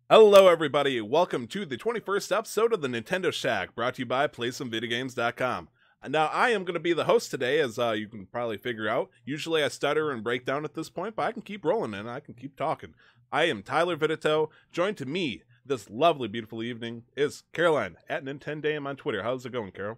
Hello, everybody. Welcome to the 21st episode of the Nintendo Shack, brought to you by PlaySomeVideoGames.com. And now, I am going to be the host today, as you can probably figure out. Usually, I stutter and break down at this point, but I can keep rolling and I can keep talking. I am Tyler Vidito. Joined to me this lovely, beautiful evening is Caroline at Nintendame on Twitter. How's it going, Carol?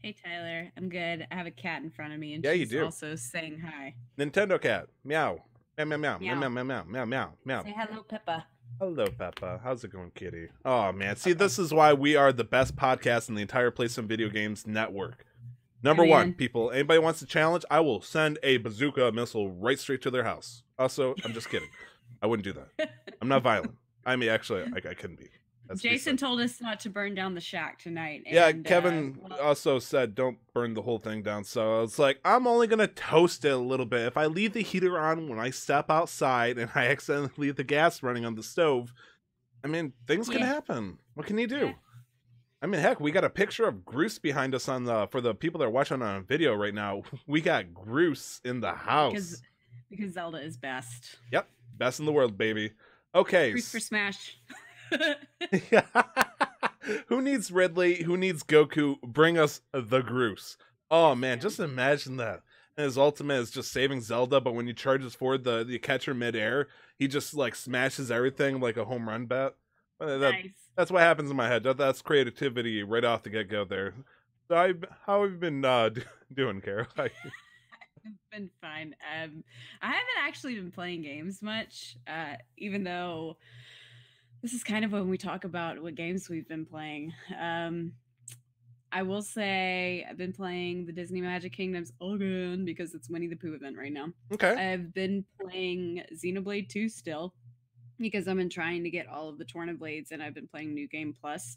Hey Tyler, I'm good. I have a cat in front of me and Yeah, you she's do. also saying hi. Nintendo Cat. Meow. Meow, meow, meow, meow, Meow. meow, meow, meow, meow, meow. Say hello, Peppa. Hello, Peppa. How's it going, kitty? Oh, man. See, this is why we are the best podcast in the entire Play Some Video Games network. Number one, Amen. people, anybody wants to challenge, I will send a bazooka missile right straight to their house. Also, I'm just kidding. I wouldn't do that. I'm not violent. I mean, actually, I couldn't be. That's Jason told us not to burn down the shack tonight. Yeah, And, Kevin also said don't burn the whole thing down. So it's like, I'm only going to toast it a little bit. If I leave the heater on when I step outside and I accidentally leave the gas running on the stove, I mean, things can happen. What can you do? Yeah. I mean, heck, we got a picture of Groose behind us on the for the people that are watching on video right now. We got Groose in the house. Because Zelda is best. Yep, best in the world, baby. Okay. Groose for Smash. Who needs Ridley? Who needs Goku? Bring us the Groose. Oh man, just imagine that. And his ultimate is just saving Zelda, but when he charges forward the catcher midair, he just like smashes everything like a home run bat. Nice. That's what happens in my head. That's creativity right off the get go there. So how have you been doing, Carol? I've been fine. I haven't actually been playing games much, even though this is kind of when we talk about what games we've been playing. I will say I've been playing the Disney Magic Kingdoms again because it's Winnie the Pooh event right now. Okay. I've been playing Xenoblade 2 still because I've been trying to get all of the Torna Blades and I've been playing New Game Plus.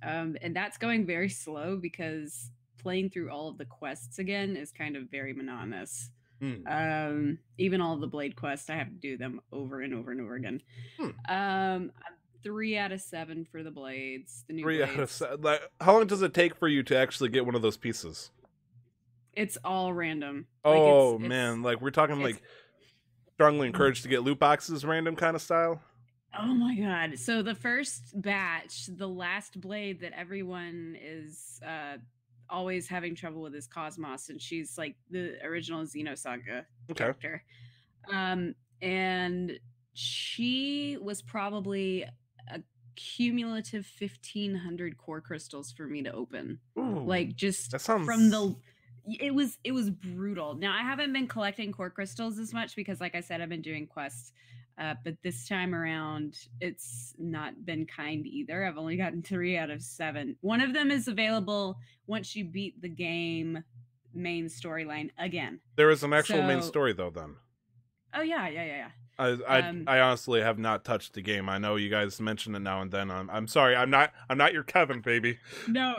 And that's going very slow because playing through all of the quests again is kind of very monotonous. Even all of the Blade quests, I have to do them over and over and over again. 3 out of 7 for the blades. The new 3 blades. out of 7. Like, how long does it take for you to actually get one of those pieces? It's all random. Oh man, like we're talking like strongly encouraged to get loot boxes, random kind of style. Oh my god! So the first batch, the last blade that everyone is always having trouble with is Cosmos, and she's like the original Xenosaga character. And she was probably a cumulative 1,500 core crystals for me to open. Ooh, like just that sounds... from the it was brutal. Now I haven't been collecting core crystals as much because like I said, I've been doing quests, but this time around it's not been kind either. I've only gotten 3 out of 7. One of them is available once you beat the game main storyline again. There is an actual main story though then. Oh yeah. I honestly have not touched the game. I know you guys mention it now and then. I'm sorry. I'm not your Kevin, baby. No.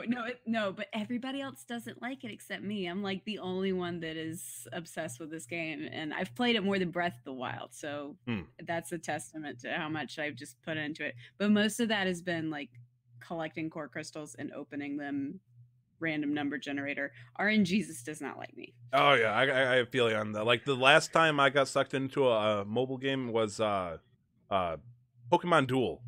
But everybody else doesn't like it except me. I'm like the only one that is obsessed with this game, and I've played it more than Breath of the Wild. So that's a testament to how much I've just put into it. But most of that has been like collecting core crystals and opening them. Random number generator. RNGesus does not like me. Oh yeah, I feel you on that. Like the last time I got sucked into a mobile game was Pokemon Duel.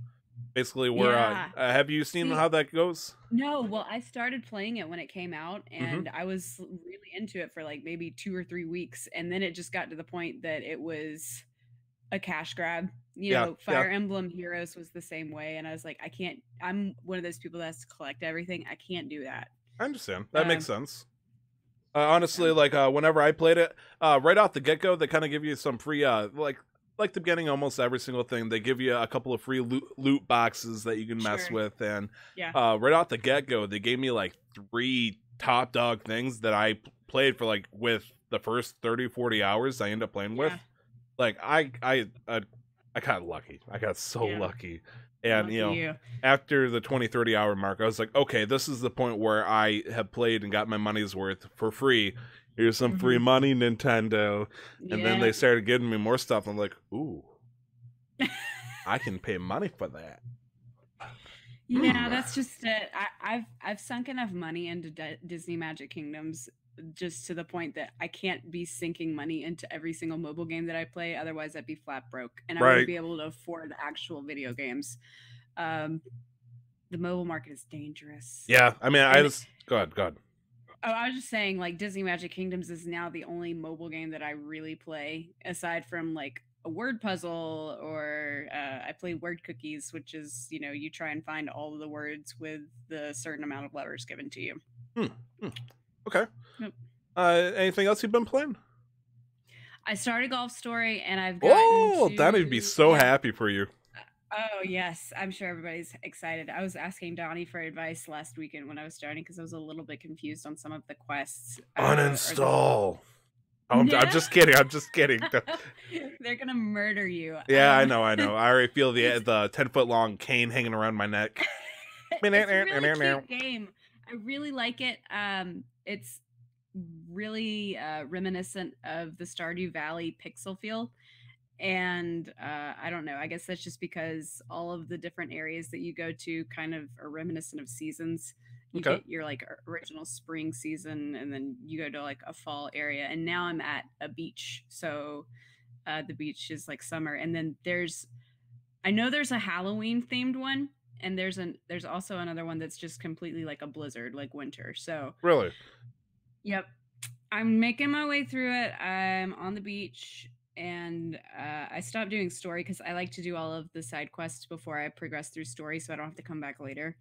Basically, where have you seen how that goes? No, well, I started playing it when it came out, and I was really into it for like maybe 2 or 3 weeks, and then it just got to the point that it was a cash grab. You know, Fire Emblem Heroes was the same way, and I was like, I can't. I'm one of those people that has to collect everything. I can't do that. I understand. That makes sense. Honestly, like whenever I played it, right off the get go, they kind of give you some free, like the beginning, almost every single thing. They give you a couple of free loot boxes that you can mess with, and right off the get go, they gave me like 3 top dog things that I played for like with the first 30-40 hours I end up playing with. Like I got lucky. I got so lucky. And, you know, after the 20-30 hour mark, I was like, okay, this is the point where I have played and got my money's worth for free. Here's some free money, Nintendo. And then they started giving me more stuff. I'm like, ooh, I can pay money for that. Yeah, that's just it. I've sunk enough money into Disney Magic Kingdoms just to the point that I can't be sinking money into every single mobile game that I play. Otherwise, I'd be flat broke, and I wouldn't be able to afford actual video games. The mobile market is dangerous. Yeah, I mean, go ahead. Oh, I was just saying, like, Disney Magic Kingdoms is now the only mobile game that I really play, aside from like a word puzzle, or I play Word Cookies, which is, you know, you try and find all of the words with the certain amount of letters given to you. Okay. Yep. Anything else you've been playing? I started Golf Story, and I've gotten Donnie'd be so happy for you. Oh, yes. I'm sure everybody's excited. I was asking Donnie for advice last weekend when I was starting, because I was a little bit confused on some of the quests. Uninstall. I'm just kidding. They're going to murder you. Yeah, I know. I already feel the 10-foot long cane hanging around my neck. It's a really cute game. I really like it. It's really reminiscent of the Stardew Valley pixel feel. And I don't know, I guess that's just because all of the different areas that you go to kind of are reminiscent of seasons. You get your like original spring season, and then you go to like a fall area. And now I'm at a beach, so the beach is like summer. And then I know there's a Halloween themed one, and there's also another one that's just completely like a blizzard, like winter. So really, yep, I'm making my way through it. I'm on the beach. And I stopped doing story because I like to do all of the side quests before I progress through story, so I don't have to come back later.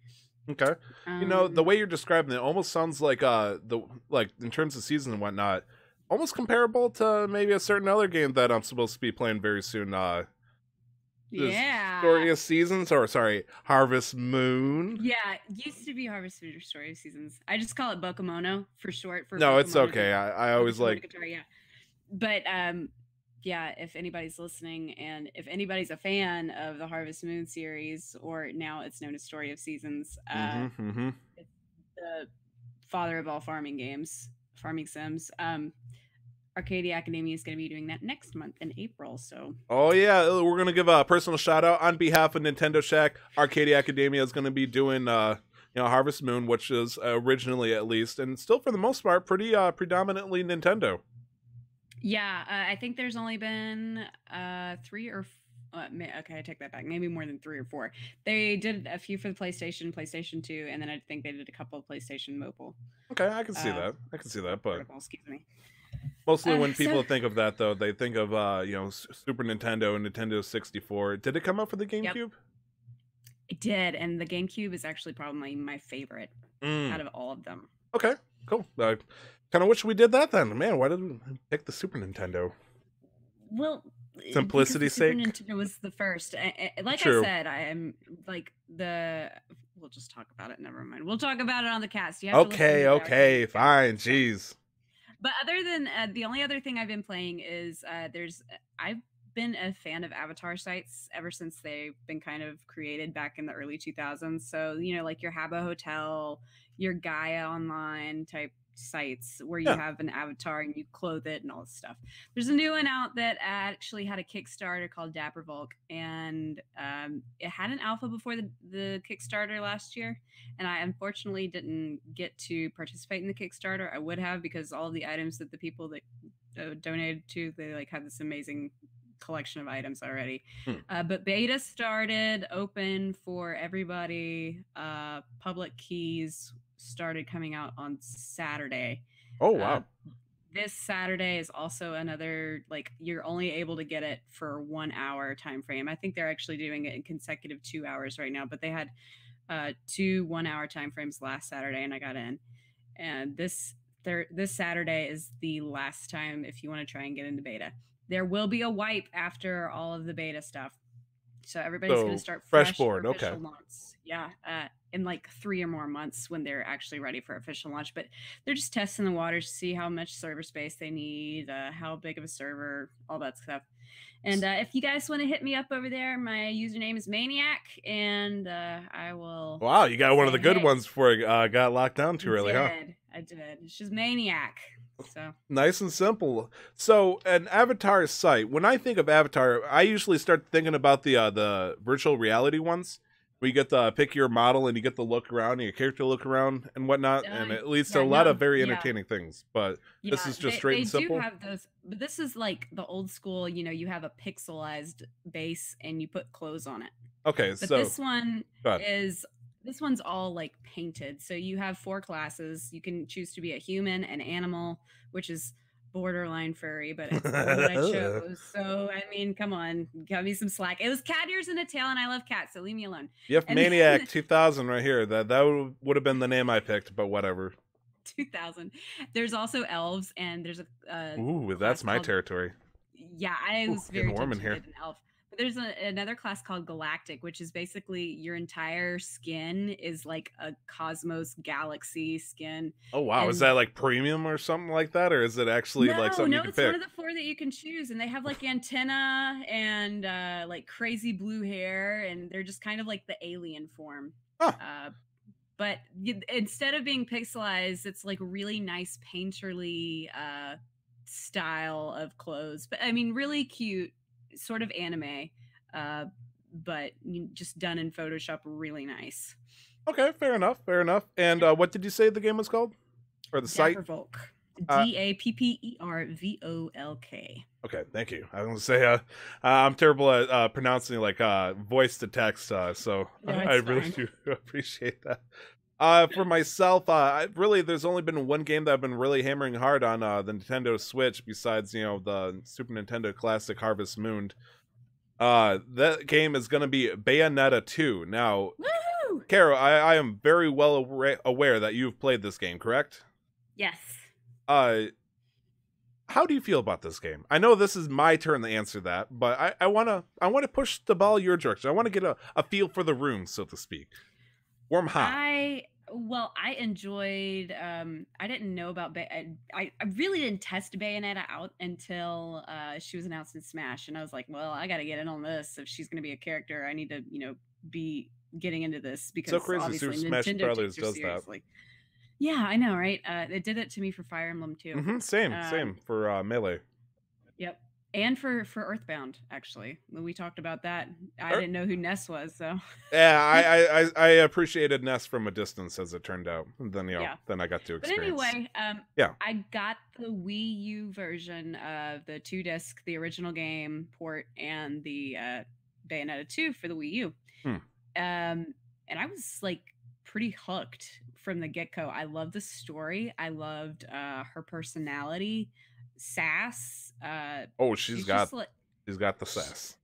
Okay. You know, the way you're describing it almost sounds like in terms of season and whatnot, almost comparable to maybe a certain other game that I'm supposed to be playing very soon. Story of Seasons, or sorry, Harvest Moon. Yeah, it used to be Harvest Moon or Story of Seasons. I just call it Bokemono for short. No, it's okay. I always like. Guitar, yeah. But yeah, if anybody's listening, and if anybody's a fan of the Harvest Moon series, or now it's known as Story of Seasons, it's the father of all farming sims. Arcadia Academia is going to be doing that next month in April. So, oh yeah, we're going to give a personal shout out on behalf of Nintendo Shack. Arcadia Academia is going to be doing Harvest Moon, which is originally, at least, and still for the most part, pretty predominantly Nintendo. Yeah, I think there's only been 3 or okay, I take that back. Maybe more than 3 or 4. They did a few for the PlayStation 2, and then I think they did a couple of PlayStation Mobile. Okay, I can see that. But excuse me. Mostly when people think of that, though, they think of Super Nintendo and Nintendo 64. Did it come out for the GameCube? Yep. It did, and the GameCube is actually probably my favorite out of all of them. Okay, cool. Kind of wish we did that then. Man, why didn't we pick the Super Nintendo? Well, simplicity's sake. Super Nintendo was the first. Like True. I said, I am like we'll just talk about it. Never mind. We'll talk about it on the cast. You have okay, fine. Jeez. But other than the only other thing I've been playing is I've been a fan of Avatar sites ever since they've been kind of created back in the early 2000s. So, you know, like your Habbo Hotel, your Gaia Online type sites where you have an avatar and you clothe it and all this stuff. There's a new one out that actually had a Kickstarter called Dapper Volk, and it had an alpha before the Kickstarter last year, and I unfortunately didn't get to participate in the Kickstarter. I would have, because all of the items that the people that donated to, they like have this amazing collection of items already. But beta started, open for everybody. Public keys started coming out on Saturday. Oh wow. This Saturday is also another, like, you're only able to get it for 1 hour time frame. I think they're actually doing it in consecutive 2 hours right now, but they had 2 1-hour time frames last Saturday, and I got in. And this Saturday is the last time if you want to try and get into beta. There will be a wipe after all of the beta stuff, so everybody's going to start fresh board. Okay. Launch. Yeah, in like 3 or more months when they're actually ready for official launch. But they're just testing the waters to see how much server space they need, how big of a server, all that stuff. And if you guys want to hit me up over there, my username is Maniac, and I will. Wow, you got one of the good ones before it got locked down too early, huh? I did. It's just Maniac. So nice and simple. So an Avatar site. When I think of Avatar, I usually start thinking about the virtual reality ones. We get to pick your model and you get to look around and your character look around and whatnot, and it leads to a lot of very entertaining things. But this is just straight and simple. They do have those, but this is like the old school. You know, you have a pixelized base and you put clothes on it. Okay, but this one is. This one's all like painted. So you have 4 classes. You can choose to be a human, an animal, which is borderline furry, but it's what I chose. So I mean, come on, cut me some slack. It was cat ears and a tail, and I love cats, so leave me alone. You have Maniac 2000 right here. That would have been the name I picked, but whatever. 2000. There's also elves, and there's a ooh, that's my territory. Yeah, I was very warm in here. An elf. There's another class called Galactic, which is basically your entire skin is like a cosmos galaxy skin. Oh, wow. And is that like premium or something like that? Or is it actually like something you can pick? No, it's one of the 4 that you can choose. And they have like antenna and like crazy blue hair. And they're just kind of like the alien form. Huh. But instead of being pixelized, it's like really nice painterly style of clothes. But I mean, really cute. Sort of anime, but just done in Photoshop, really nice. Okay, fair enough. And what did you say the game was called, or the site? Dappervolk. Dappervolk. Okay, thank you. I was gonna say I'm terrible at pronouncing like voice to text, so no, I really do appreciate that. For myself, really, there's only been one game that I've been really hammering hard on the Nintendo Switch, besides, you know, the Super Nintendo Classic Harvest Moon. That game is going to be Bayonetta 2. Now, woo-hoo! Carol, I am very well aware that you've played this game, correct? Yes. How do you feel about this game? I know this is my turn to answer that, but I want to push the ball your direction. I want to get a feel for the room, so to speak. Warm hot. I enjoyed I didn't know about I really didn't test Bayonetta out until she was announced in Smash, and I was like, well, I gotta get in on this. If she's gonna be a character, I need to, you know, be getting into this, because so crazy Super Smash Brothers does seriously. That. Yeah, I know, right? It did it to me for Fire Emblem too. Mm-hmm, same for Melee. Yep. And for Earthbound, actually, when we talked about that, I didn't know who Ness was. So yeah, I appreciated Ness from a distance, as it turned out. And then then I got to experience. But anyway, I got the Wii U version of the 2-disc, the original game port, and the Bayonetta 2 for the Wii U. And I was like pretty hooked from the get-go. I loved the story. I loved her personality. Sass. She's got the sass.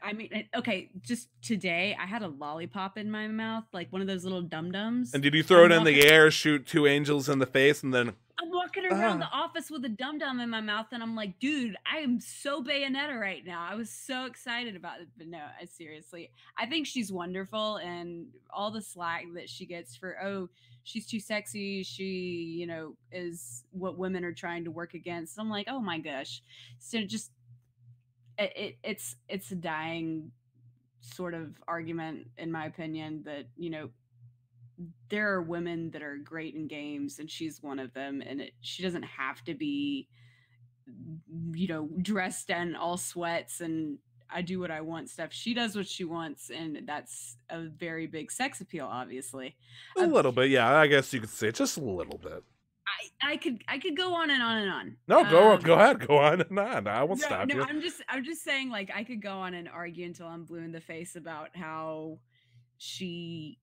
I mean, okay, just today I had a lollipop in my mouth, like one of those little dum-dums. And did you throw it in the air, shoot 2 angels in the face, and then... I'm walking around the office with a dum-dum in my mouth, and I'm like, dude, I am so Bayonetta right now. I was so excited about it. But no, seriously, I think she's wonderful, and all the slack that she gets for, she's too sexy, she, you know, is what women are trying to work against. I'm like, oh my gosh. So just it's a dying sort of argument, in my opinion, that, you know, there are women that are great in games, and she's one of them, and she doesn't have to be, you know, dressed in all sweats and I do what I want stuff. She does what she wants, and that's a very big sex appeal, obviously. A little bit, yeah. I guess you could say just a little bit. I could go on and on and on. No, go ahead, go on and on. I won't stop you. I'm just saying, like, I could go on and argue until I'm blue in the face about how she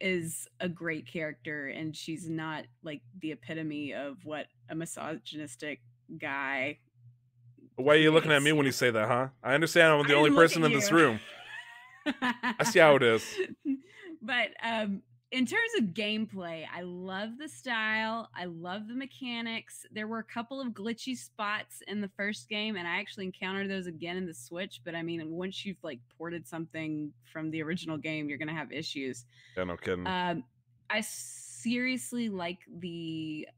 is a great character, and she's not like the epitome of what a misogynistic guy. Why are you looking at me when you say that, huh? I understand I'm the only person in this room. I see how it is. But in terms of gameplay, I love the style. I love the mechanics. There were a couple of glitchy spots in the first game, and I actually encountered those again in the Switch. But I mean, once you've like ported something from the original game, you're gonna have issues. Yeah, no kidding. I seriously like the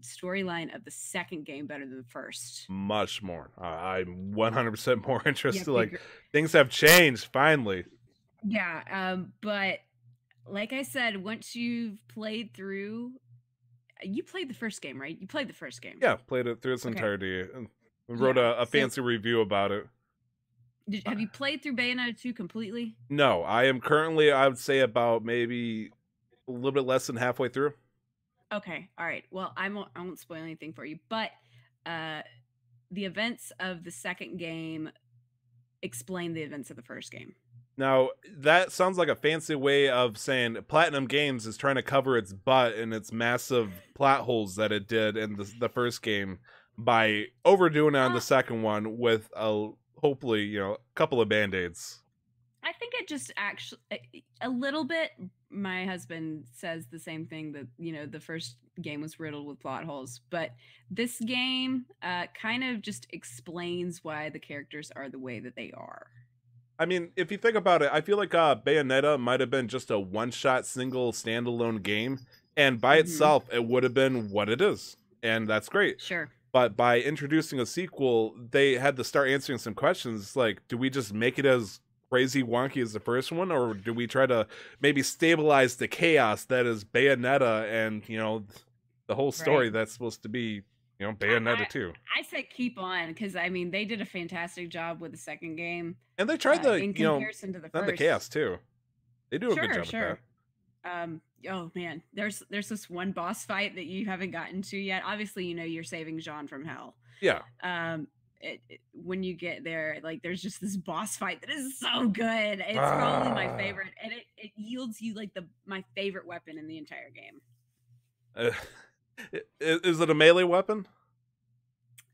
storyline of the second game better than the first. Much more. I'm 100% more interested. Like, things have changed finally. Yeah, but like I said, once you've played through, you played the first game, right? You played the first game. Yeah, played it through its entirety and wrote a fancy review about it. Have you played through Bayonetta 2 completely? No, I am currently, I would say, about maybe a little bit less than halfway through. Okay, all right. Well, I won't spoil anything for you, but the events of the second game explain the events of the first game. Now, that sounds like a fancy way of saying Platinum Games is trying to cover its butt and its massive plot holes that it did in the first game by overdoing it on the second one with hopefully, a couple of band-aids. I think it just actually a little bit. My husband says the same thing, that the first game was riddled with plot holes, but this game kind of just explains why the characters are the way that they are. I mean, if you think about it, I feel like Bayonetta might have been just a one-shot, single, standalone game, and by itself, it would have been what it is, and that's great. Sure. But by introducing a sequel, they had to start answering some questions, like, do we just make it as crazy wonky as the first one, or do we try to maybe stabilize the chaos that is Bayonetta and, the whole story that's supposed to be Bayonetta 2. I say keep on, because I mean they did a fantastic job with the second game, and they tried in comparison to the first. The chaos too. They do a good job with that. Oh man, there's this one boss fight that you haven't gotten to yet. Obviously, you're saving Jean from hell. Yeah. When you get there, like there's just this boss fight that is so good. It's probably my favorite, and it yields you like my favorite weapon in the entire game. Is it a melee weapon?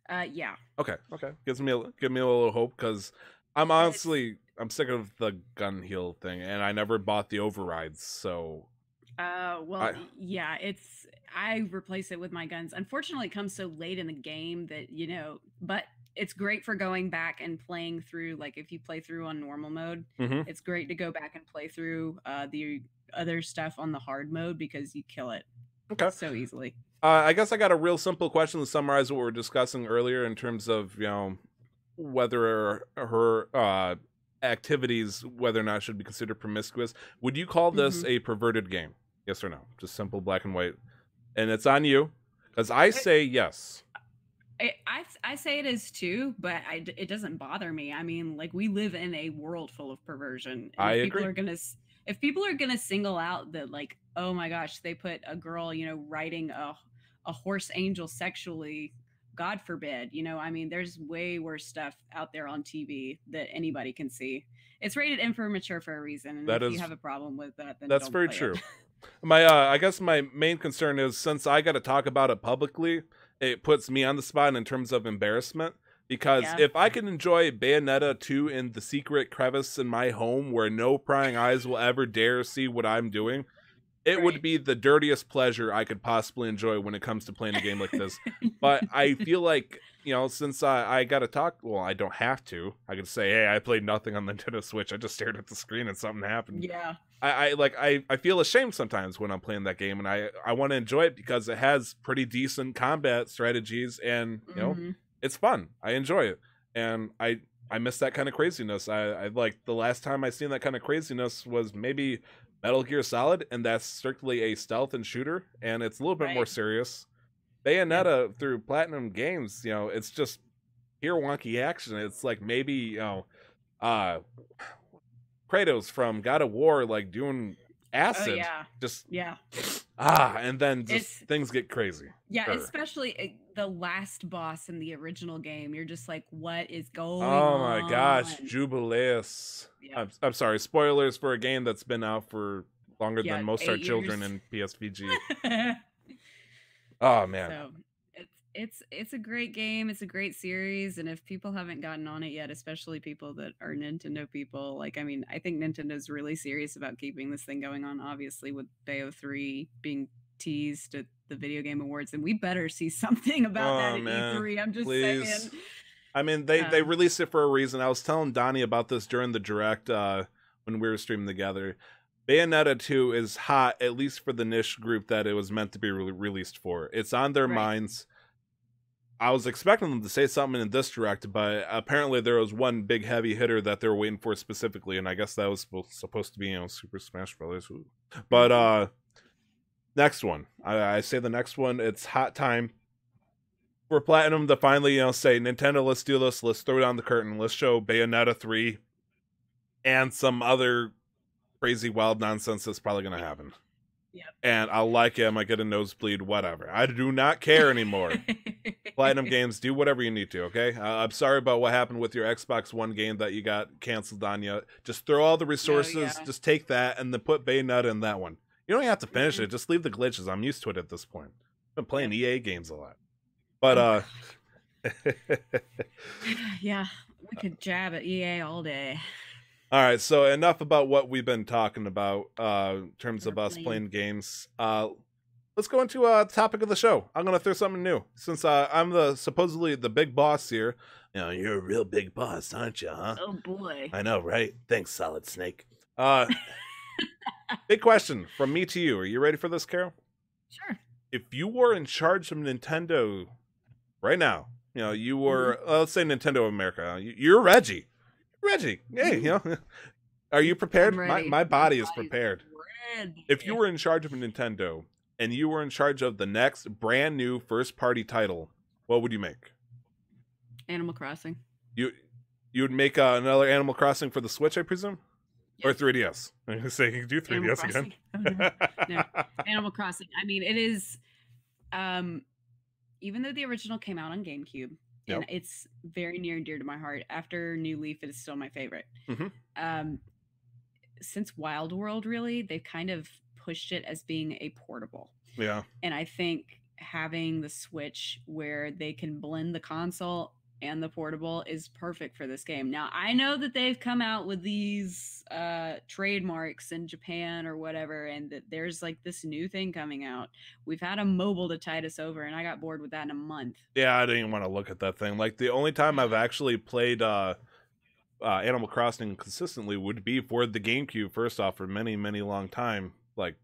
Yeah. Okay. Give me a little hope, because I'm sick of the gun heal thing, and I never bought the overrides. So. Yeah. I replace it with my guns. Unfortunately, it comes so late in the game that but it's great for going back and playing through. Like if you play through on normal mode, it's great to go back and play through the other stuff on the hard mode, because you kill it so easily. I guess I got a real simple question to summarize what we were discussing earlier in terms of, whether her activities, whether or not should be considered promiscuous. Would you call this a perverted game? Yes or no? Just simple black and white. And it's on you, because I say yes. I say it is too, but it doesn't bother me. I mean, like, we live in a world full of perversion. And I agree. If people are gonna single out that, like, oh my gosh, they put a girl, riding a horse angel sexually, God forbid, I mean, there's way worse stuff out there on TV that anybody can see. It's rated M for mature for a reason, and if you have a problem with that, then that's don't very play true. it. I guess my main concern is, since I got to talk about it publicly, it puts me on the spot in terms of embarrassment. Because if I can enjoy Bayonetta 2 in the secret crevice in my home where no prying eyes will ever dare see what I'm doing, it would be the dirtiest pleasure I could possibly enjoy when it comes to playing a game like this. But I feel like, since I got to talk, well, I don't have to. I could say, hey, I played nothing on the Nintendo Switch. I just stared at the screen and something happened. Yeah. I feel ashamed sometimes when I'm playing that game, and I want to enjoy it because it has pretty decent combat strategies, and, it's fun. I enjoy it. And I miss that kind of craziness. I like, the last time I seen that kind of craziness was maybe Metal Gear Solid, and that's strictly a stealth and shooter, and it's a little bit more serious. Bayonetta through Platinum Games, it's just pure wonky action. It's like maybe, Kratos from God of War, like, doing acid. And then things get crazy. Especially the last boss in the original game. You're just like, what is going on? Oh my gosh, Jubileus. I'm sorry, spoilers for a game that's been out for longer than most our children in PSVG. Oh man. So it's a great game. It's a great series, and if people haven't gotten on it yet, especially people that are Nintendo people, like, I mean, I think Nintendo's really serious about keeping this thing going on, obviously, with Bayo 3 being teased at the Video Game Awards, and we better see something about that at E3. I'm just saying. I mean, they released it for a reason. I was telling Donnie about this during the Direct when we were streaming together. Bayonetta 2 is hot, at least for the niche group that it was meant to be released for. It's on their minds. I was expecting them to say something in this Direct, but apparently there was one big heavy hitter that they were waiting for specifically, and I guess that was supposed to be, Super Smash Brothers. But next one. I say the next one, it's hot time. for Platinum to finally, say, Nintendo, let's do this. Let's throw down the curtain. Let's show Bayonetta 3 and some other crazy wild nonsense that's probably going to happen. Yep. And I'll like it. I might get a nosebleed, whatever. I do not care anymore. Platinum Games, do whatever you need to, okay? I'm sorry about what happened with your Xbox One game that you got canceled on you. Just throw all the resources, just take that, and then put Bayonetta in that one. You don't have to finish it. Just leave the glitches. I'm used to it at this point. I've been playing EA games a lot. But, yeah, we could jab at EA all day. All right, so enough about what we've been talking about in terms of us playing games. Let's go into a topic of the show. I'm going to throw something new. Since I'm supposedly the big boss here. You're a real big boss, aren't you, huh? Oh, boy. I know, right? Thanks, Solid Snake. Big question from me to you. Are you ready for this, Carol? Sure. If you were in charge of Nintendo right now, you were, let's say Nintendo America, you're Reggie. Reggie, hey, are you prepared? My body is prepared. Ready. If you were in charge of Nintendo and you were in charge of the next brand new first party title, what would you make? Animal Crossing. You would make another Animal Crossing for the Switch, I presume, or 3DS. I'm gonna say you can do 3DS again. No. Animal Crossing. I mean, it is. Even though the original came out on GameCube. And it's very near and dear to my heart. After New Leaf, it is still my favorite. Mm-hmm. Since Wild World, really, they've kind of pushed it as being a portable. Yeah. And I think having the Switch where they can blend the console and the portable is perfect for this game. Now, I know that they've come out with these trademarks in Japan or whatever, and that there's like this new thing coming out. We've had a mobile to tide us over, and I got bored with that in a month. Yeah, I didn't even want to look at that thing. Like, the only time I've actually played Animal Crossing consistently would be for the GameCube, first off, for many, many long time. Like,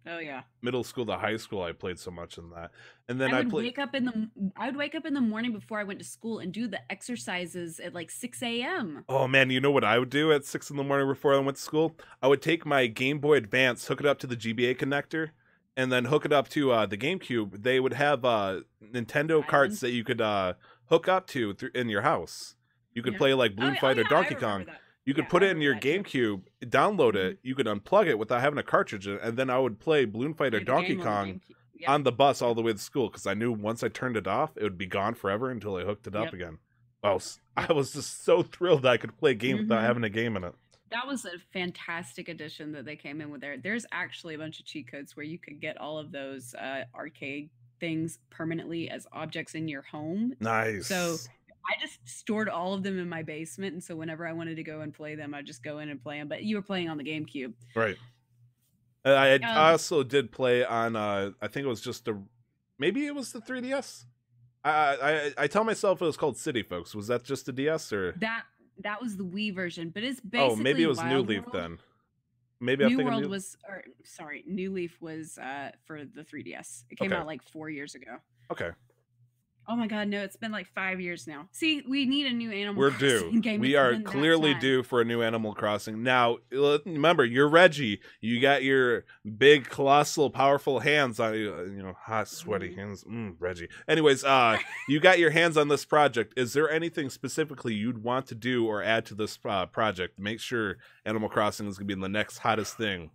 middle school to high school, I played so much in that. And then I would wake up in the morning before I went to school and do the exercises at like 6 a.m. Oh man, you know what I would do at 6 in the morning before I went to school? I would take my Game Boy Advance, hook it up to the GBA connector, and then hook it up to the GameCube. They would have Nintendo carts that you could hook up to in your house. You could play like Balloon Fight or Donkey Kong. You could put it in your GameCube, download it, you could unplug it without having a cartridge, and then I would play Balloon Fight or Donkey Kong on the bus all the way to school, because I knew once I turned it off, it would be gone forever until I hooked it up again. I was just so thrilled that I could play a game without having a game in it. That was a fantastic addition that they came in with there. There's actually a bunch of cheat codes where you could get all of those arcade things permanently as objects in your home. Nice. So I just stored all of them in my basement, and so whenever I wanted to go and play them, I'd just go in and play them. But you were playing on the GameCube. Right. I also did play on, I think it was just maybe it was the 3DS? I tell myself it was called City Folks. Was that just the DS, or? That was the Wii version, but it's basically maybe it was Wild New Leaf World. then. Maybe I'm thinking New Leaf was for the 3DS. It came out like 4 years ago. Okay. Oh my God, no, it's been like 5 years now. See, we need a new Animal We're Crossing due. game. We are clearly due for a new Animal Crossing. Now, remember, you're Reggie. You got your big, colossal, powerful hands on, hot, sweaty hands. Reggie. Anyways, you got your hands on this project. Is there anything specifically you'd want to do or add to this project to make sure Animal Crossing is going to be the next hottest thing?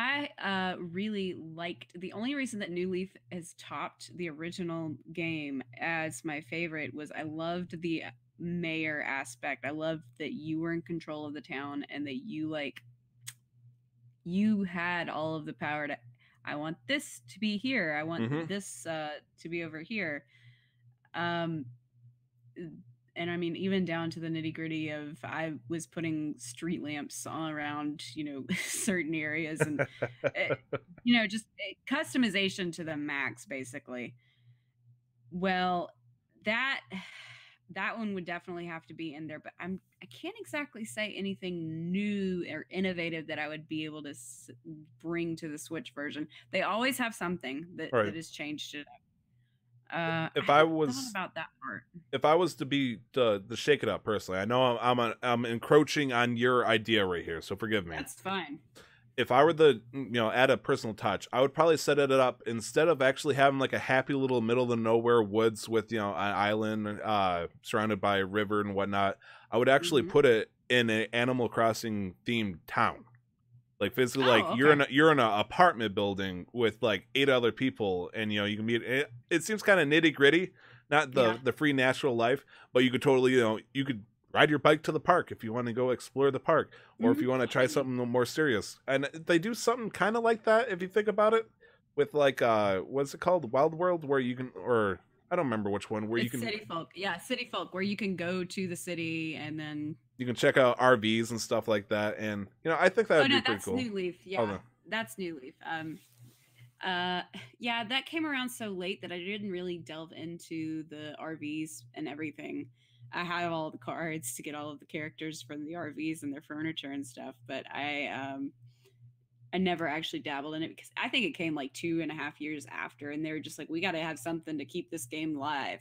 I really liked, the only reason that New Leaf has topped the original game as my favorite was I loved the mayor aspect. I loved that you were in control of the town and that you had all of the power to, I want this to be here. I want this to be over here. And I mean, even down to the nitty gritty of I was putting street lamps all around, certain areas and, just customization to the max, basically. Well, that one would definitely have to be in there, but I can't exactly say anything new or innovative that I would be able to bring to the Switch version. They always have something that has changed it up. If I was thought about that part. If I was to be the shake it up personally, I know I'm encroaching on your idea right here, so forgive me. That's fine. if I were the add a personal touch, I would probably set it up instead of actually having like a happy little middle of the nowhere woods with an island surrounded by a river and whatnot. I would actually put it in an Animal Crossing themed town. Like physically, you're in an apartment building with like 8 other people, and you can meet. It seems kind of nitty gritty, not the free natural life, but you could totally you could ride your bike to the park if you want to go explore the park, or if you want to try something more serious. And they do something kind of like that if you think about it, with like what's it called, Wild World, where you can, or I don't remember which one, where you can City Folk, City Folk, where you can go to the city and then you can check out RVs and stuff like that. And I think that would be pretty cool. New Leaf. That's New Leaf. That came around so late that I didn't really delve into the RVs and everything. I have all the cards to get all of the characters from the RVs and their furniture and stuff, but I never actually dabbled in it because I think it came like 2.5 years after, and they were just like, we got to have something to keep this game live.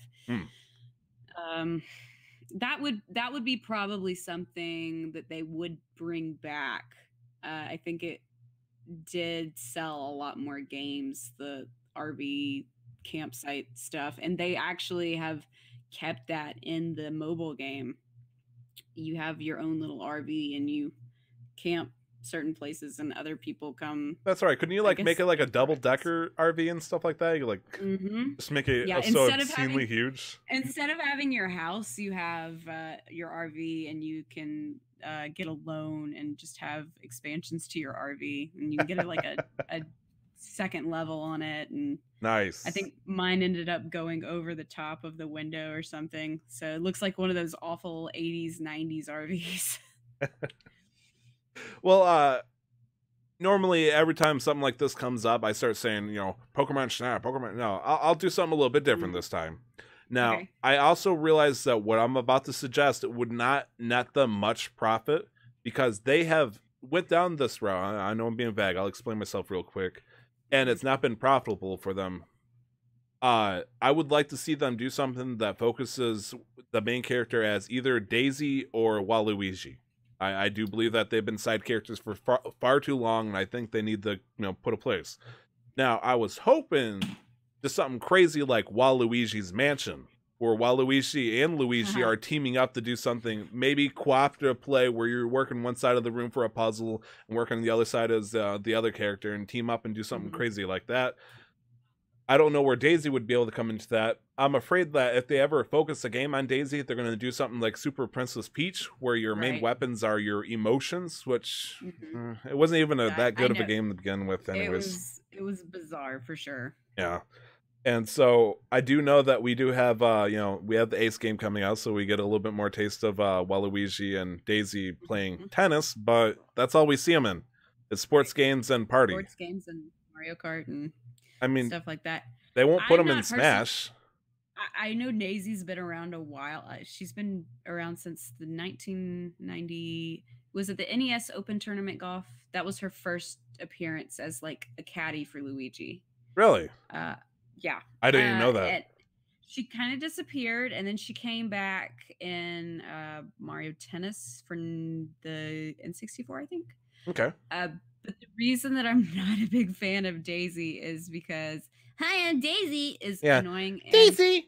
That would be probably something that they would bring back. I think it did sell a lot more games, the RV campsite stuff, and they actually have kept that in the mobile game. You have your own little RV and you camp certain places and other people come. That's right. Couldn't you like make it like a double-decker RV and stuff like that? You like just make it so obscenely huge. Instead of having your house, you have your RV, and you can get a loan and just have expansions to your RV, and you can get like a second level on it. And nice. I think mine ended up going over the top of the window or something, so it looks like one of those awful 80s 90s RVs. Well, normally every time something like this comes up, I start saying, Pokemon Snap, Pokemon. No, I'll do something a little bit different this time. Now, I also realize that what I'm about to suggest would not net them much profit, because they have went down this route. I know I'm being vague. I'll explain myself real quick. And it's not been profitable for them. I would like to see them do something that focuses the main character as either Daisy or Waluigi. I do believe that they've been side characters for far too long, and I think they need to put a place. Now, I was hoping to something crazy like Waluigi's Mansion, where Waluigi and Luigi are teaming up to do something, maybe cooperative play where you're working one side of the room for a puzzle and working on the other side as the other character, and team up and do something crazy like that. I don't know where Daisy would be able to come into that. I'm afraid that if they ever focus a game on Daisy, they're going to do something like Super Princess Peach, where your main weapons are your emotions, which it wasn't even that good of a game to begin with anyways. It was bizarre for sure. Yeah. And so I do know that we do have, we have the Ace game coming out, so we get a little bit more taste of Waluigi and Daisy playing tennis, but that's all we see them in. It's sports games and party. Sports games and Mario Kart and stuff like that. They won't put them in Smash. I know Daisy's been around a while. She's been around since the 1990. Was it the NES Open Tournament Golf? That was her first appearance as like a caddy for Luigi. Really? Yeah. I didn't even know that. She kind of disappeared, and then she came back in Mario Tennis for the N64, I think. Okay. But the reason that I'm not a big fan of Daisy is because "Hi, I'm Daisy" is annoying. Daisy.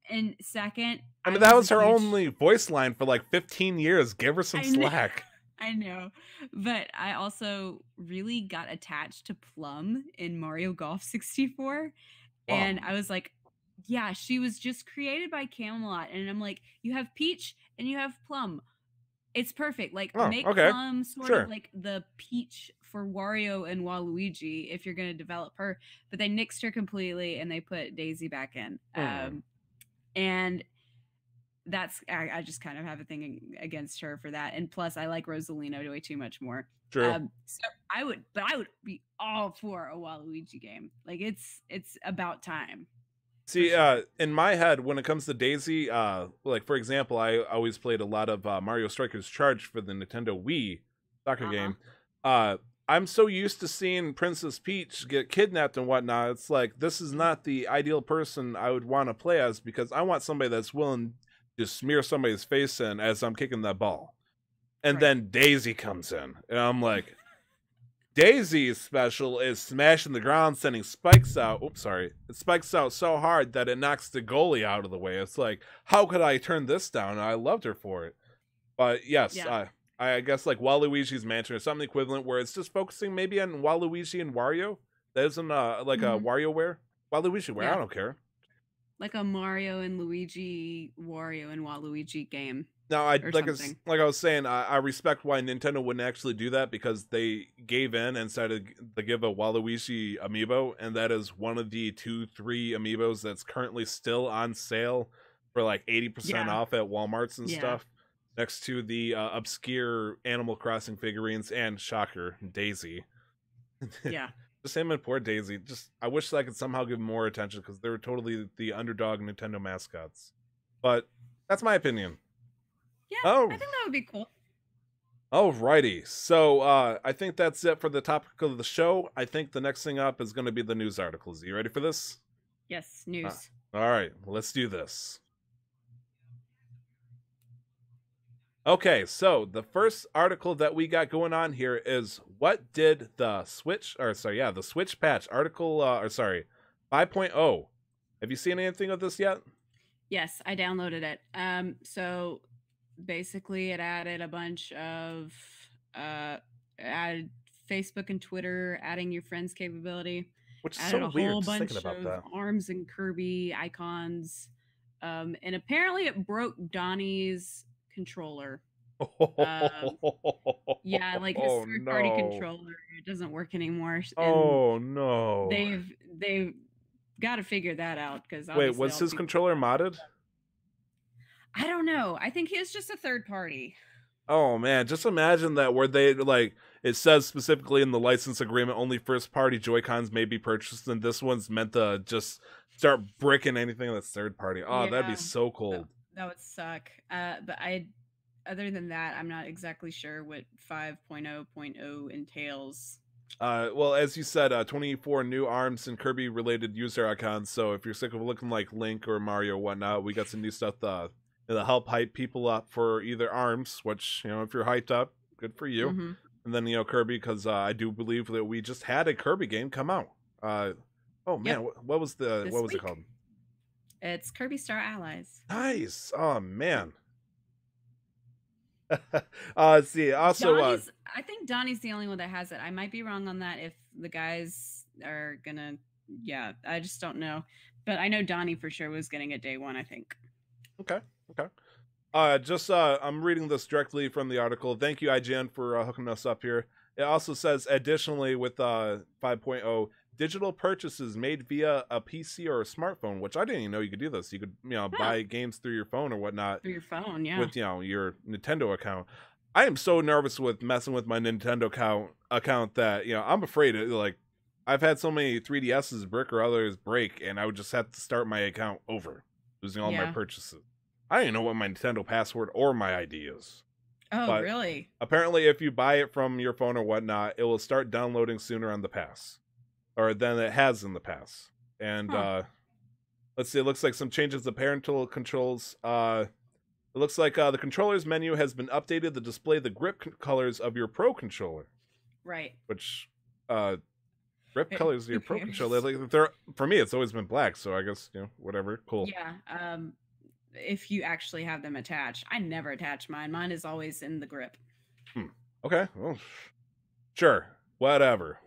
And second, I mean, that was her only voice line for like 15 years. Give her some slack. I know, but I also really got attached to Plum in Mario Golf 64. Wow. And I was like, yeah, she was just created by Camelot. And I'm like, you have Peach and you have Plum. It's perfect. Like, make Plum sort of like the Peach for Wario and Waluigi if you're going to develop her. But they nixed her completely and they put Daisy back in. And that's, I just kind of have a thing against her for that. And plus, I like Rosalina way too much more. True. So I would be all for a Waluigi game. Like, it's about time. See, in my head, when it comes to Daisy, like, for example, I always played a lot of Mario Strikers Charge for the Nintendo Wii soccer game. I'm so used to seeing Princess Peach get kidnapped and whatnot. It's like, this is not the ideal person I would want to play as, because I want somebody that's willing to smear somebody's face in as I'm kicking that ball. And then Daisy comes in, and I'm like, Daisy's special is smashing the ground, sending spikes out. Oops, sorry. It spikes out so hard that it knocks the goalie out of the way. It's like, how could I turn this down? I loved her for it. But yes, Yeah. I guess like Waluigi's Mansion or something equivalent where it's just focusing maybe on Waluigi and Wario. That isn't like a WarioWare. Waluigiware, I don't care. Like a Mario and Luigi, Wario and Waluigi game. Now, like I was saying, I respect why Nintendo wouldn't actually do that, because they gave in and decided to give a Waluigi amiibo, and that is one of the 2-3 amiibos that's currently still on sale for like 80% off at Walmarts and stuff, next to the obscure Animal Crossing figurines and, shocker, Daisy. Yeah. Just him and poor Daisy. Just, I wish I could somehow give more attention, because they were totally the underdog Nintendo mascots. But that's my opinion. Yeah, I think that would be cool. Alrighty, so I think that's it for the topic of the show. I think the next thing up is going to be the news articles. Are you ready for this? Yes, news. All right, let's do this. Okay, so the first article that we got going on here is what did the Switch patch article 5.0. Have you seen anything of this yet? Yes, I downloaded it. So basically it added a bunch of added Facebook and Twitter, adding your friends capability, which is so weird. A whole bunch of Arms and Kirby icons, and apparently it broke Donnie's controller. Yeah, like his third-party controller, it doesn't work anymore. And no! They've got to figure that out, because wait, was his controller modded? I don't know. I think he was just a third party. Oh man, just imagine that, where they like, it says specifically in the license agreement only first party Joy-Cons may be purchased, and this one's meant to just start bricking anything that's third party. Oh, yeah, that'd be so cold. That would suck. But other than that, I'm not exactly sure what 5.0.0 entails. Well, as you said, 24 new Arms and Kirby related user icons. So if you're sick of looking like Link or Mario or whatnot, we got some new stuff to help hype people up for either Arms, which, if you're hyped up, good for you. Mm-hmm. And then, Kirby, because I do believe that we just had a Kirby game come out. Oh man, what was it called? It's Kirby Star Allies. Nice. Oh man. Let's see. Also, I think Donnie's the only one that has it. I might be wrong on that. If the guys are gonna, I just don't know. But I know Donnie for sure was getting it day one, I think. Okay. I'm reading this directly from the article. Thank you, IGN, for hooking us up here. It also says, additionally, with 5.0, digital purchases made via a PC or a smartphone, which I didn't even know you could do this. You could, buy games through your phone or whatnot. Through your phone, yeah. With, your Nintendo account. I am so nervous with messing with my Nintendo account that, I'm afraid I've had so many 3DSs brick or others break, and I would just have to start my account over, losing all my purchases. I don't even know what my Nintendo password or my ID is. Oh, but really? Apparently, if you buy it from your phone or whatnot, it will start downloading sooner on the pass, or than it has in the past. And let's see, it looks like some changes to parental controls. It looks like the controller's menu has been updated to display the grip colors of your Pro controller. Right. Which grip colors of your Pro controller, for me, it's always been black. So I guess whatever. Cool. Yeah. If you actually have them attached, I never attach mine. Mine is always in the grip. Okay. Well, sure. Whatever.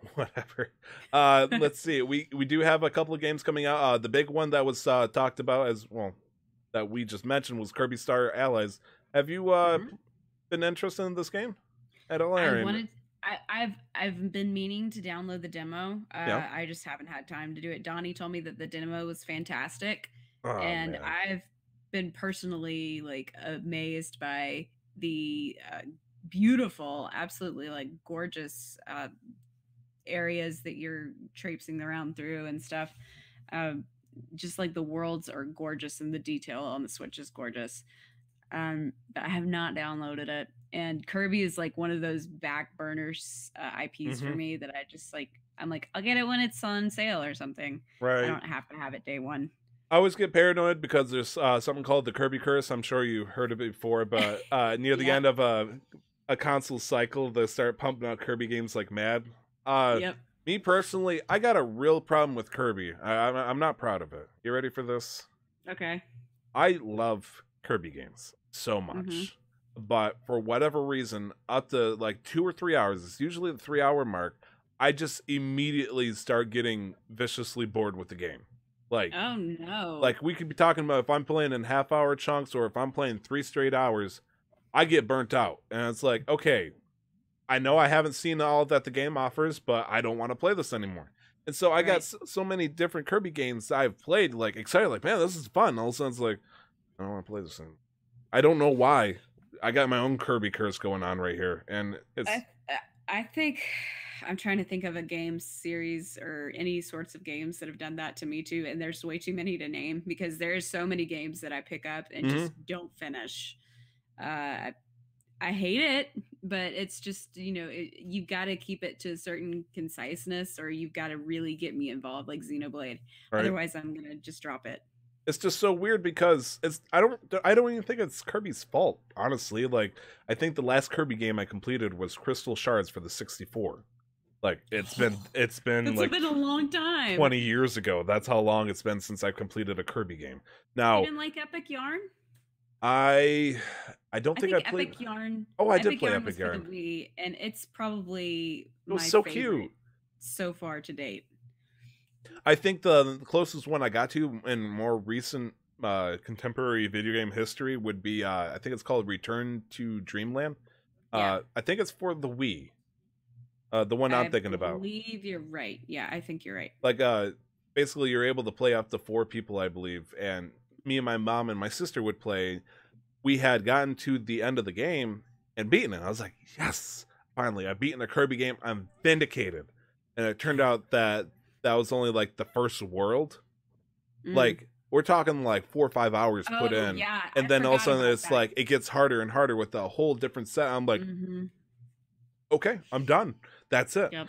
Let's see. We do have a couple of games coming out. The big one that was talked about as well, that we just mentioned, was Kirby Star Allies. Have you been interested in this game at all? I've been meaning to download the demo. I just haven't had time to do it. Donnie told me that the demo was fantastic, and man, I've been personally amazed by the beautiful, absolutely gorgeous areas that you're traipsing around through and stuff. Just the worlds are gorgeous, and the detail on the Switch is gorgeous. But I have not downloaded it, and Kirby is one of those back burners IPs for me that I just I'm I'll get it when it's on sale or something. Right. I don't have to have it day one. I always get paranoid because there's something called the Kirby curse. I'm sure you heard of it before, but near the end of a console cycle, they start pumping out Kirby games like mad. Yep. Me personally, I got a real problem with Kirby. I'm not proud of it. You ready for this? Okay. I love Kirby games so much, but for whatever reason, up to like 2 or 3 hours, it's usually the 3 hour mark, I just immediately start getting viciously bored with the game. Like, oh no. Like we could be talking about if I'm playing in half-hour chunks or if I'm playing 3 straight hours, I get burnt out. And it's like, okay, I know I haven't seen all that the game offers, but I don't want to play this anymore. And so I got so many different Kirby games I've played, like excited, like, man, this is fun. All of a sudden it's like, I don't want to play this anymore. I don't know why. I got my own Kirby curse going on right here. And it's I think I'm trying to think of a game series or any sorts of games that have done that to me too. And there's way too many to name because there's so many games that I pick up and just don't finish. I hate it, but it's just, you've got to keep it to a certain conciseness or you've got to really get me involved like Xenoblade. Right. Otherwise I'm going to just drop it. It's just so weird because I don't even think it's Kirby's fault, honestly. Like, I think the last Kirby game I completed was Crystal Shards for the 64. Like, it's been it's like been a long time. 20 years ago. That's how long it's been since I've completed a Kirby game. Now, you didn't like Epic Yarn? I don't think I played Epic Yarn. Oh, I Epic did play Yarn Epic Yarn. For the Wii, and it's probably it was my so favorite cute so far to date. I think the closest one I got to in more recent contemporary video game history would be I think it's called Return to Dreamland. I think it's for the Wii. The one I'm thinking about. I believe you're right. Yeah, I think you're right. Like basically you're able to play up to 4 people, I believe, and me and my mom and my sister would play. We had gotten to the end of the game and beaten it. I was like, yes, finally, I've beaten a Kirby game. I'm vindicated. And it turned out that was only like the first world. Like, we're talking like 4 or 5 hours put in. Yeah, and then all of a sudden it's like, it gets harder and harder with a whole different set. I'm like, okay, I'm done. That's it. Yep.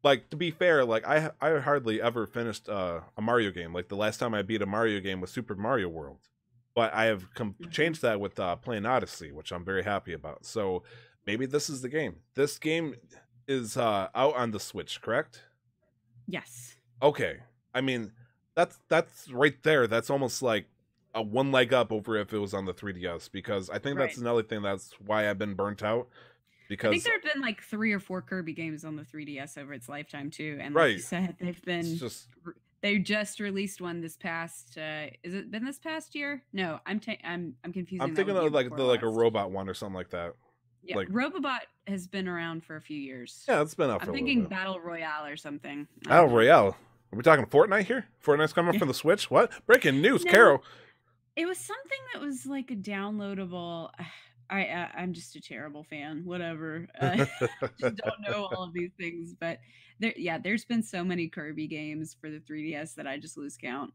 Like, to be fair, like I hardly ever finished a Mario game. Like, the last time I beat a Mario game was Super Mario World. But I have changed that with playing Odyssey, which I'm very happy about. So maybe this is the game. This game is out on the Switch, correct? Yes. Okay. I mean, that's right there. That's almost like a one leg up over if it was on the 3DS, because I think that's another thing that's why I've been burnt out. Because I think there have been like 3 or 4 Kirby games on the 3DS over its lifetime too, and like you said, they just released one this past. Is it been this past year? No, I'm confusing. I'm thinking of like a robot one or something like that. Yeah, like, Robobot has been around for a few years. Yeah, it's been out for a little bit. I'm thinking Battle Royale or something. Battle Royale. Are we talking Fortnite here? Fortnite's coming from the Switch? What? Breaking news, Carol. It was something that was like a downloadable. I'm just a terrible fan. Whatever. I just don't know all of these things, but there's been so many Kirby games for the 3DS that I just lose count.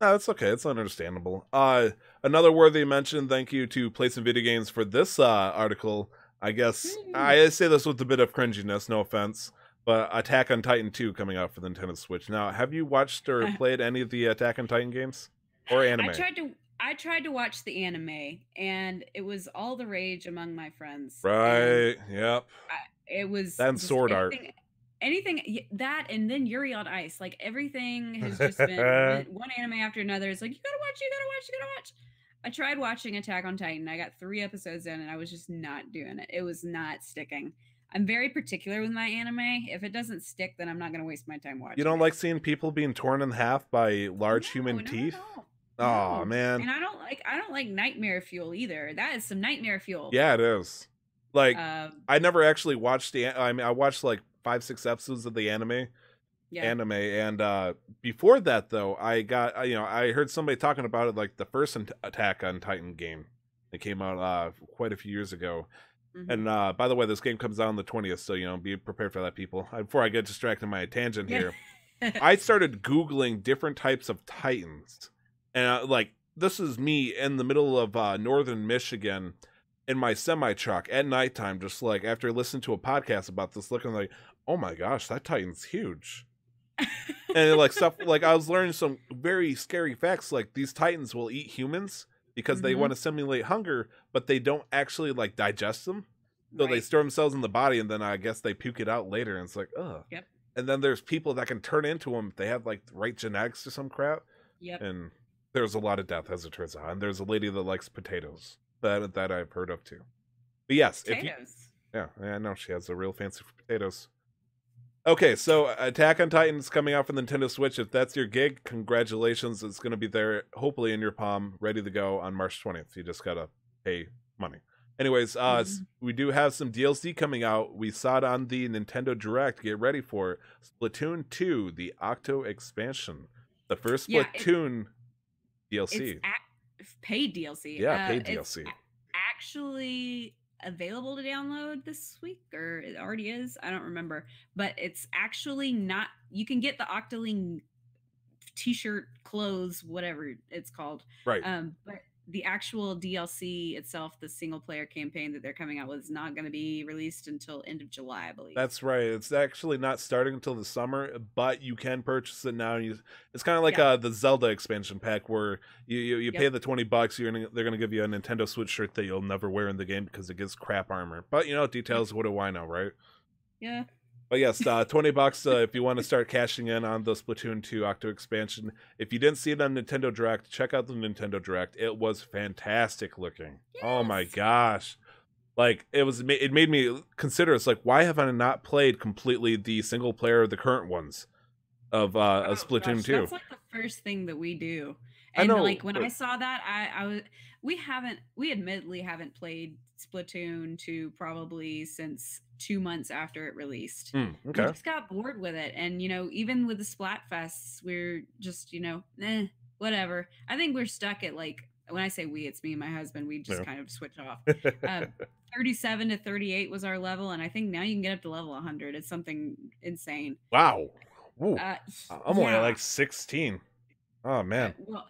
No, it's okay. It's understandable. Another worthy mention. Thank you to Play Some Video Games for this article. I guess I say this with a bit of cringiness. No offense, but Attack on Titan 2 coming out for the Nintendo Switch. Now, have you watched or played any of the Attack on Titan games or anime? I tried to watch the anime, and it was all the rage among my friends. Right. Yep. It was that and Sword Art. Anything that, and then Yuri on Ice. Like, everything has just been one anime after another. It's like, you gotta watch. I tried watching Attack on Titan. I got 3 episodes in, and I was just not doing it. It was not sticking. I'm very particular with my anime. If it doesn't stick, then I'm not gonna waste my time watching. You don't like seeing people being torn in half by large human teeth? Oh man. And I don't like Nightmare Fuel either. That is some nightmare fuel. Yeah, it is. Like, I never actually watched I watched like 5-6 episodes of the anime. And before that though, I got I heard somebody talking about it, like the first Attack on Titan game that came out quite a few years ago. And by the way, this game comes out on the 20th, so be prepared for that, people. Before I get distracted by a tangent here, I started Googling different types of Titans. And like, this is me in the middle of northern Michigan in my semi-truck at nighttime, just like after listening to a podcast about this, looking like, oh my gosh, that Titan's huge. And like stuff like, I was learning some very scary facts, like these Titans will eat humans because they want to simulate hunger, but they don't actually like digest them. So they store themselves in the body, and then I guess they puke it out later, and it's like, ugh. Yep. And then there's people that can turn into them if they have like the right genetics or some crap. Yep. And there's a lot of death as it turns out. And there's a lady that likes potatoes that I've heard of too. But yes, potatoes. Yeah, I know she has a real fancy for potatoes. Okay, so Attack on Titan is coming out for the Nintendo Switch. If that's your gig, congratulations. It's going to be there, hopefully in your palm, ready to go on March 20th. You just got to pay money. Anyways, we do have some DLC coming out. We saw it on the Nintendo Direct. Get ready for it. Splatoon 2, the Octo expansion. The first Splatoon DLC. It's paid DLC. Yeah, paid DLC. It's actually available to download this week, or it already is. I don't remember. But it's actually not... You can get the Octoling t-shirt, clothes, whatever it's called. Right. But the actual DLC itself, the single player campaign that they're coming out with, is not going to be released until end of July, I believe. That's right. It's actually not starting until the summer, but you can purchase it now. It's kind of like the Zelda expansion pack, where you pay the $20. They're gonna give you a Nintendo Switch shirt that you'll never wear in the game because it gives crap armor. But details. What do I know, right? Yeah. But yes, $20 if you want to start cashing in on the Splatoon 2 Octo expansion. If you didn't see it on Nintendo Direct, check out the Nintendo Direct. It was fantastic looking. Yes. Oh my gosh. Like, it made me consider, it's like, why have I not played completely the single player, the current ones of Splatoon 2? That's like the first thing that we do. And I know, like when I saw that, we admittedly haven't played Splatoon 2 probably since 2 months after it released. Okay. We just got bored with it. And, even with the Splatfests, we're just, whatever. I think we're stuck at, like, when I say we, it's me and my husband. We just kind of switch off. 37 to 38 was our level. And I think now you can get up to level 100. It's something insane. Wow. I'm only at like 16. Oh, man. Well,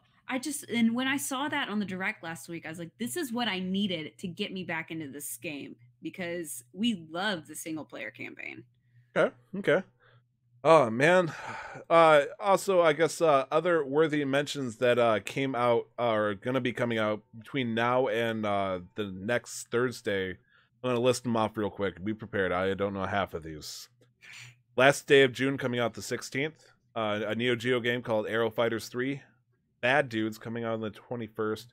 and when I saw that on the Direct last week, I was like, this is what I needed to get me back into this game, because we love the single player campaign. Okay. Oh, man. Also, I guess other worthy mentions that came out are going to be coming out between now and the next Thursday. I'm going to list them off real quick. Be prepared. I don't know half of these. Last day of June coming out the 16th. A Neo Geo game called Aero Fighters 3. Bad Dudes coming out on the 21st.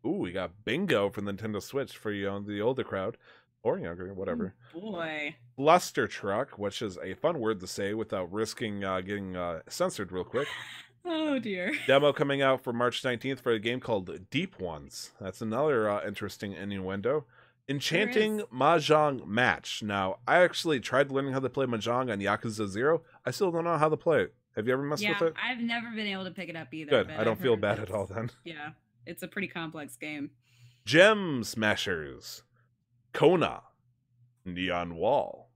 Ooh, we got Bingo for Nintendo Switch for the older crowd. Or younger, whatever. Oh boy. Bluster Truck, which is a fun word to say without risking getting censored real quick. Oh dear. Demo coming out for March 19th for a game called Deep Ones. That's another interesting innuendo. Enchanting Mahjong Match. Now, I actually tried learning how to play Mahjong on Yakuza 0. I still don't know how to play it. Have you ever messed with it? I've never been able to pick it up either. Good. I don't feel bad at all then. Yeah. It's a pretty complex game. Gem Smashers. Kona. Neon Wall.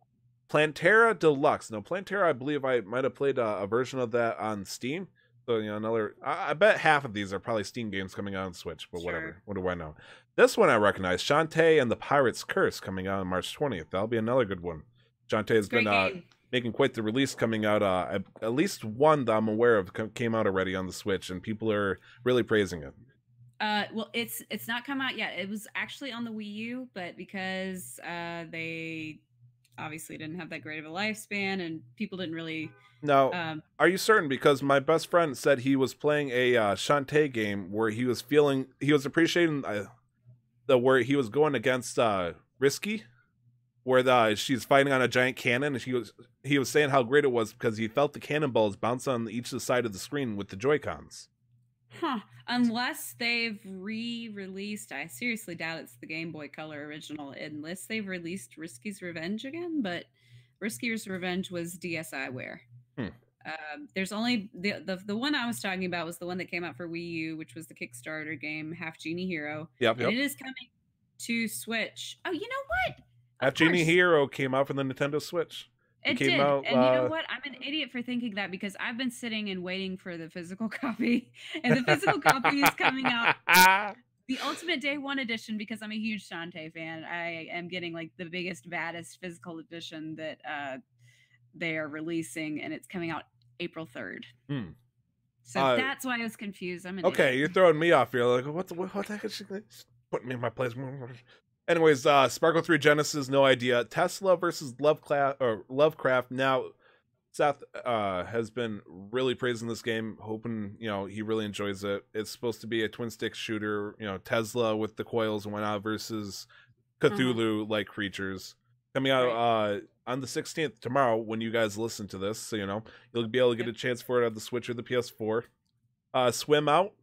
Plantera Deluxe. Now, Plantera, I believe I might have played a version of that on Steam. So, another... I bet half of these are probably Steam games coming out on Switch, but whatever. What do I know? This one I recognize. Shantae and the Pirate's Curse coming out on March 20th. That'll be another good one. Shantae has been making quite the release, coming out. At least one that I'm aware of came out already on the Switch, and people are really praising it. Well, it's not come out yet. It was actually on the Wii U, but because they obviously didn't have that great of a lifespan, and people didn't really... Now, are you certain? Because my best friend said he was playing a Shantae game where he was appreciating where he was going against Risky, where she's fighting on a giant cannon, and he was saying how great it was because he felt the cannonballs bounce on each side of the screen with the Joy-Cons. Huh. Unless they've re-released, I seriously doubt it's the Game Boy Color original, unless they've released Risky's Revenge again, but Risky's Revenge was DSiWare. There's only the one I was talking about was the one that came out for Wii U, which was the Kickstarter game Half Genie Hero. Yep. And it is coming to Switch. Oh, you know what? Half Genie Hero came out for the Nintendo Switch. It did. And you know what? I'm an idiot for thinking that, because I've been sitting and waiting for the physical copy, and the physical copy is coming out. The Ultimate Day 1 edition, because I'm a huge Shantae fan. I am getting like the biggest, baddest physical edition that they are releasing, and it's coming out April 3rd. So that's why I was confused. I'm an idiot. You're throwing me off here. Like, what the heck is she putting me in my place? Anyways, Sparkle 3 Genesis, no idea. Tesla versus Lovecraft. Now, Seth has been really praising this game, hoping, he really enjoys it. It's supposed to be a twin stick shooter, Tesla with the coils and whatnot versus Cthulhu-like creatures. Coming out on the 16th, tomorrow, when you guys listen to this, so you'll be able to get a chance for it on the Switch or the PS4. Swim Out,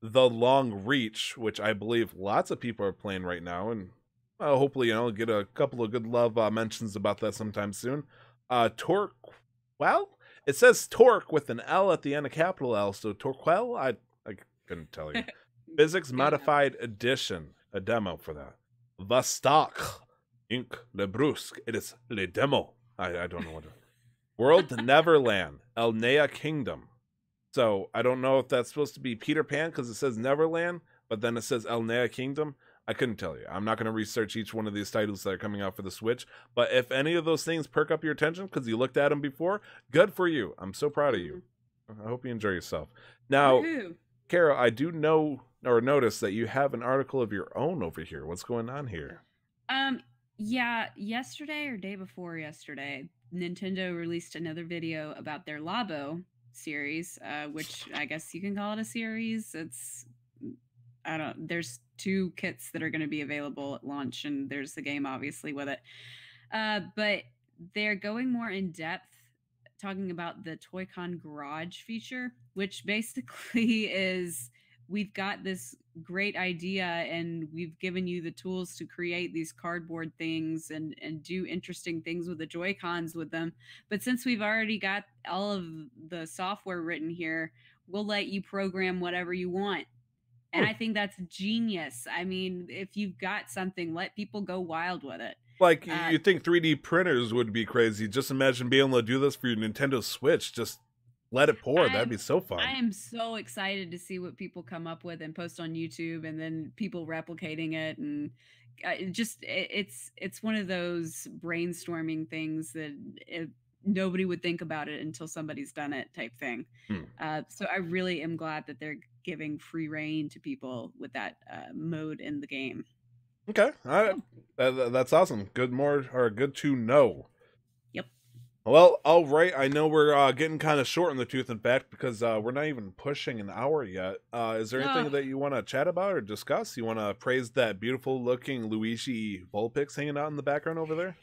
The Long Reach, which I believe lots of people are playing right now, and hopefully, get a couple of good love mentions about that sometime soon. Torque, well, it says Torque with an L at the end, a capital L, so Torquel? I couldn't tell you. Physics Modified Edition, a demo for that. Vostok, Inc. Le Brusque, it is Le Demo. I don't know what it is. World Neverland, Elnea Kingdom. So, I don't know if that's supposed to be Peter Pan, because it says Neverland, but then it says Elnea Kingdom. I couldn't tell you. I'm not going to research each one of these titles that are coming out for the Switch. But if any of those things perk up your attention because you looked at them before, good for you. I'm so proud of you. I hope you enjoy yourself. Now, Kara, I do know or notice that you have an article of your own over here. What's going on here? Yeah, yesterday or day before yesterday, Nintendo released another video about their Labo series, which I guess you can call it a series. There's 2 kits that are going to be available at launch, and there's the game obviously with it. But they're going more in depth, talking about the Toy-Con Garage feature, which basically is, we've got this great idea and we've given you the tools to create these cardboard things and do interesting things with the Joy-Cons with them. But since we've already got all of the software written here, we'll let you program whatever you want. And I think that's genius. I mean, if you've got something, let people go wild with it. Like, you think 3D printers would be crazy. Just imagine being able to do this for your Nintendo Switch. Just let it pour. That'd be so fun. I am so excited to see what people come up with and post on YouTube, and then people replicating it. And it's one of those brainstorming things that nobody would think about it until somebody's done it type thing. So I really am glad that they're giving free reign to people with that mode in the game. Okay. All right. That's awesome. Good to know. Yep. Well, all right. I know we're getting kind of short in the tooth, in fact, because we're not even pushing an hour yet. Is there anything that you want to chat about or discuss? You want to praise that beautiful looking Luigi Vulpix hanging out in the background over there?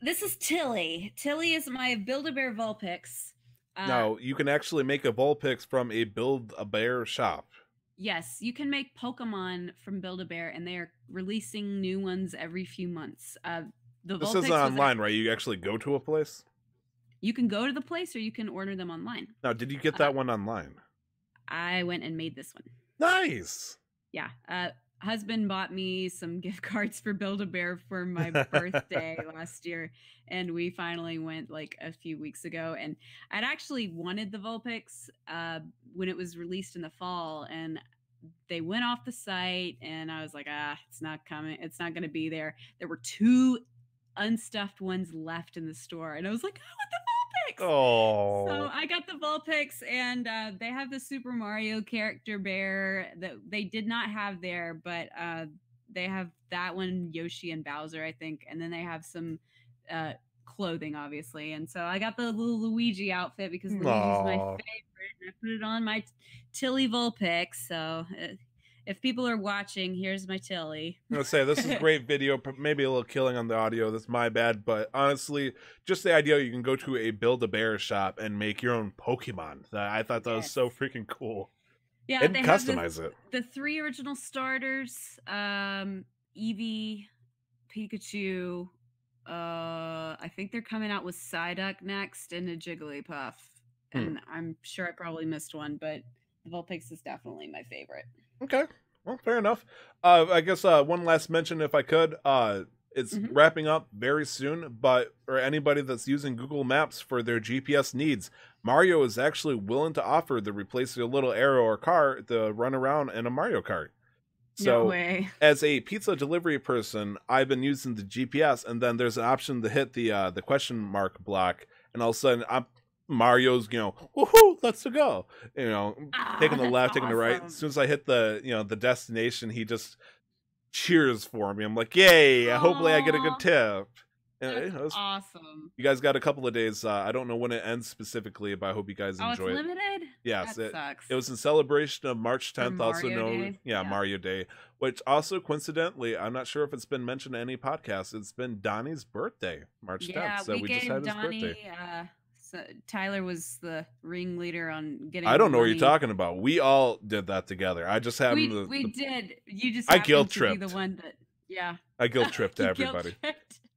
This is Tilly. Tilly is my Build-A-Bear Vulpix. Now, you can actually make a Vulpix from a Build-A-Bear shop. Yes, you can make Pokemon from Build-A-Bear, and they are releasing new ones every few months. This isn't online, right? You actually go to a place? You can go to the place, or you can order them online. Now, did you get that one online? I went and made this one. Nice! Yeah. Husband bought me some gift cards for Build-A-Bear for my birthday last year, and we finally went like a few weeks ago. And I'd actually wanted the Vulpix when it was released in the fall, and they went off the site, and I was like, it's not coming. It's not going to be there. There were 2 unstuffed ones left in the store, and I was like, I want the Vulpix. Oh. So I got the Vulpix, and they have the Super Mario character bear that they did not have there, but they have that one, Yoshi and Bowser, I think, and then they have some clothing, obviously. And so I got the little Luigi outfit because Luigi's my favorite, and I put it on my Tilly Vulpix. So if people are watching, here's my Tilly. I'm going to say, this is great video, maybe a little killing on the audio. That's my bad. But honestly, just the idea you can go to a Build-A-Bear shop and make your own Pokemon. I thought that was so freaking cool. Yeah, and customize it. The 3 original starters, Eevee, Pikachu. I think they're coming out with Psyduck next and a Jigglypuff. And I'm sure I probably missed one, but the Vulpix is definitely my favorite. Okay. Well, fair enough. I guess one last mention, if I could. It's wrapping up very soon, but for anybody that's using Google Maps for their GPS needs, Mario is actually willing to offer to replace your little arrow or car to run around in a Mario Kart. So, no way. As a pizza delivery person, I've been using the GPS, and then there's an option to hit the question mark block, and all of a sudden Mario's, woohoo, let's go. Taking the left, taking the right. As soon as I hit the destination, he just cheers for me. I'm like, yay! Hopefully I get a good tip. That's awesome. You guys got a couple of days. I don't know when it ends specifically, but I hope you guys enjoy it. It's limited? Yes, that sucks. It was in celebration of March 10th, also known, Mario Day, which also coincidentally, I'm not sure if it's been mentioned in any podcast. It's been Donnie's birthday, March 10th. So we just had his birthday. So Tyler was the ringleader on getting. I don't know what you're talking about. We all did that together. I just happened to. We did. You just. I guilt tripped. The one that. Yeah. I guilt tripped everybody.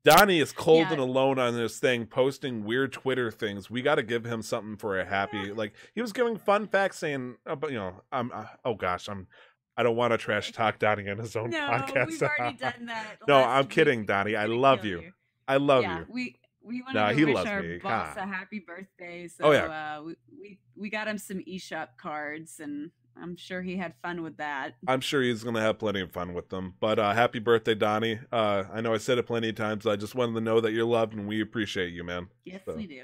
Donnie is cold and alone on this thing, posting weird Twitter things. We got to give him something for a happy. Like he was giving fun facts, saying, "But I don't want to trash talk Donnie in his own podcast." We've already done that. No, I'm kidding, Donnie. I love you. I love you. We wanted to wish our boss a happy birthday. So we got him some eShop cards, and I'm sure he had fun with that. I'm sure he's going to have plenty of fun with them. But happy birthday, Donnie. I know I said it plenty of times. I just wanted to know that you're loved, and we appreciate you, man. Yes, we do.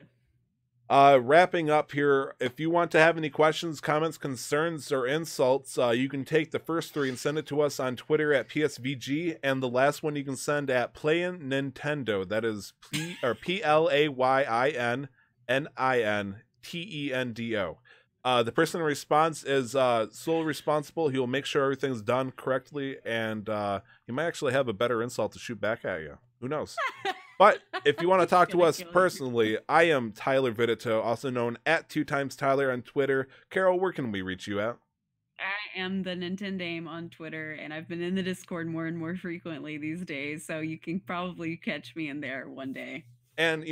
Wrapping up here, if you want to have any questions, comments, concerns, or insults, you can take the first 3 and send it to us on Twitter at PSVG, and the last one you can send at Playin Nintendo. That is PlayinNintendo. The person in response is solely responsible. He will make sure everything's done correctly, and he might actually have a better insult to shoot back at you. Who knows? But if you want to talk to us personally, I am Tyler Vidito, also known at 2timestyler on Twitter. Carol, where can we reach you at? I am the Nintendame on Twitter, and I've been in the Discord more and more frequently these days, so you can probably catch me in there one day. And,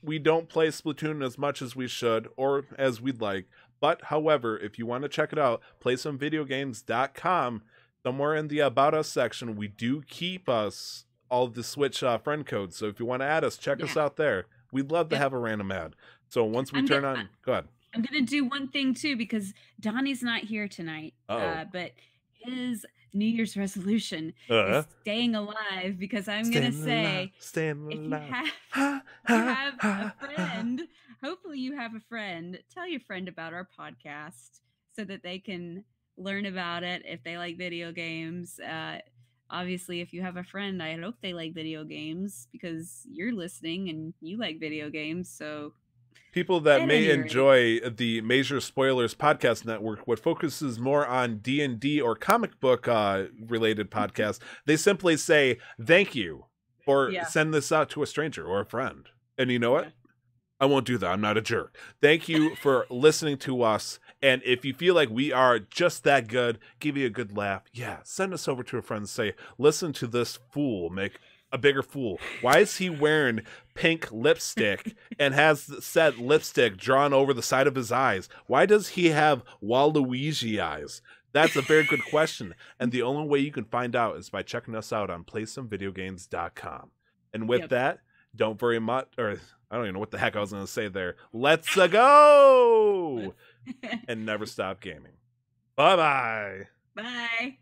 we don't play Splatoon as much as we should, or as we'd like. But, however, if you want to check it out, PlaySomeVideoGames.com. Somewhere in the About Us section, we do keep us all the Switch friend codes. So if you want to add us, check us out there. We'd love to have a random ad. So once we turn on, go ahead. I'm going to do one thing too, because Donnie's not here tonight. But his New Year's resolution is staying alive, because I'm going to say, if you have a friend, hopefully you have a friend, tell your friend about our podcast so that they can learn about it if they like video games. Obviously, if you have a friend, I hope they like video games, because you're listening and you like video games. So people that may enjoy the Major Spoilers Podcast Network, what focuses more on D&D or comic book related podcasts, they simply say thank you, or send this out to a stranger or a friend. And you know what? I won't do that. I'm not a jerk. Thank you for listening to us. And if you feel like we are just that good, give you a good laugh, send us over to a friend and say, listen to this fool make a bigger fool. Why is he wearing pink lipstick and has said lipstick drawn over the side of his eyes? Why does he have Waluigi eyes? That's a very good question. And the only way you can find out is by checking us out on PlaySomeVideoGames.com. And with that, don't very much, or I don't even know what the heck I was going to say there. Let's go! And never stop gaming. Bye-bye. Bye.